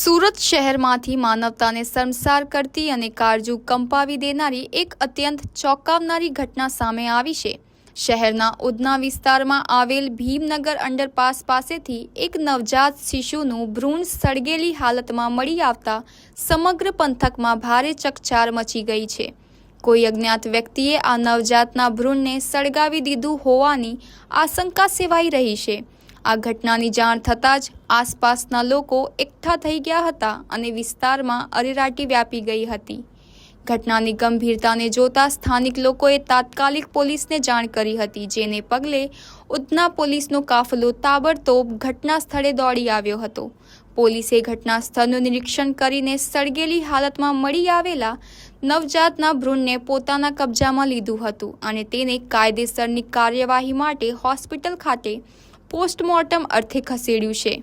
સુરત શહેરમાંથી માનવતાને શર્મસાર કરતી અને કાળજું કંપાવી દેનારી એક અત્યંત ચોંકાવનારી ઘટના સામે આવી છે। શહેરના ઉધના વિસ્તારમાં આવેલ ભીમનગર અંડરપાસ પાસેથી એક નવજાત શિશુનું ભ્રૂણ સળગેલી હાલતમાં મળી આવતા સમગ્ર પંથકમાં ભારે ચકચાર મચી ગઈ છે। કોઈ અજ્ઞાત વ્યક્તિએ આ નવજાતના ભ્રૂણને સળગાવી દીધું હોવાની આશંકા સેવાઈ રહી છે। આ ઘટનાની જાણ થતાં જ આસપાસના લોકો એકઠા થઈ ગયા હતા અને વિસ્તારમાં અરેરાટી વ્યાપી ગઈ હતી। ઘટનાની ગંભીરતાને જોતા સ્થાનિક લોકોએ તાત્કાલિક પોલીસને જાણ કરી હતી, જેને પગલે ઉધના પોલીસનો કાફલો તાબડતોબ ઘટના સ્થળે દોડી આવ્યો હતો। પોલીસે ઘટના સ્થળનું નિરીક્ષણ કરીને સળગેલી હાલતમાં મળી આવેલા નવજાતના ભ્રૂણને પોતાના કબજામાં લીધું હતું અને તેને કાયદેસરની કાર્યવાહી માટે હોસ્પિટલ ખાતે પોસ્ટમોર્ટમ અર્થે ખસેડ્યું છે।